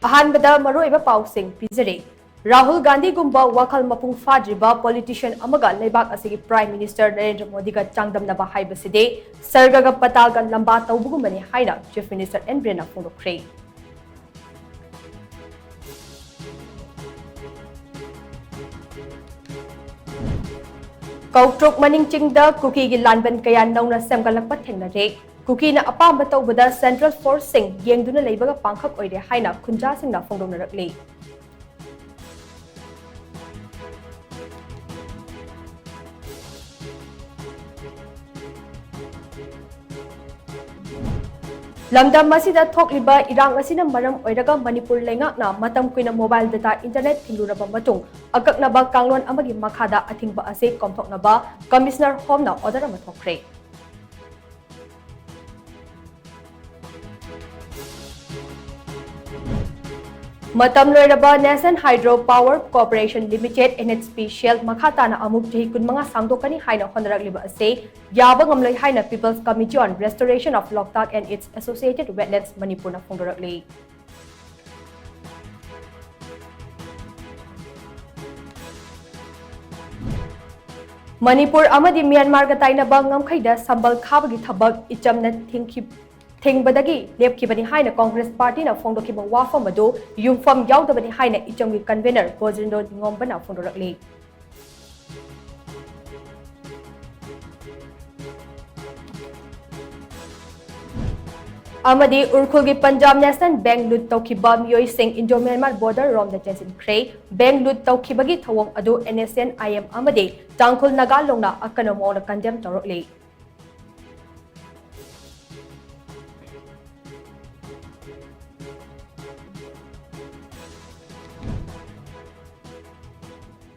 अहानबदा मरोइबा पाउसिंग पिजरे राहुल गांधी गुम्बा वखल मपुंग फाद्रिबा पॉलिटिशियन अमगा लेबाक असिगी prime minister Narendra Modi का चांगदमनबा हाइबसिदे सरगगा पतालगा लंबा तौबुगुमनि हाइना चीफ मिनिस्टर एन ब्रेना फोंदोक्रे कौट्रुक मनिंग चिंगदा कुकी गी लानबन कया नौना सेमगलकपा थेंगनरे कुकी ना अपाम तौबदा सेंट्रल फोर्स सिंह येंगदुना लेबगा पांखक ओइरे हाइना खुंजा सिंगना फोंदोनरकले लमदम मसिदा थोकलिबा इरांग असिना मरम ओइरगा मणिपुर लेंगाकना मतम कुइना मोबाइल डाटा इंटरनेट थिंगलुरबा मतुंग अककनबा कांगलोन अमगी मखादा अथिंगबा असे कमथोकनबा कमिश्नर होमना ऑर्डर अमा थोकरे मतम लोइरबा national hydro power corporation limited NHPCL मखाताना अमुक जही कुनमंगा सांगदोकनी हाइना होनरकलिबा असे याबा ngमलै हाइना peoples committee on restoration of Loktak and its associated wetlands मणिपुरना फोंदोरकले मणिपुर अमदी म्यांमार गा ताइनबा ngमखैदा संबल खाबगी थबक इचमना थिंगबदगी लेपखिबनी हाइना कांग्रेस पार्टी ना फोंदोखिबा वाफम अदो युमफम याउदबनी हाइना इचमगी कन्वेनर बोजिंदो निंगोमबना फोंदोरकले अमदी उर्खुलगी पंजाब नेशनल बैंक लूट तौखिबा मियोई सिंह इंडो म्यांमार बॉर्डर रोम द चेंसिनख्रे बैंक लूट तौखिबगी थवोंग अदो NSN IM अमदी तांखुल नगालोंगना अकनमोना कंडेम तौरकले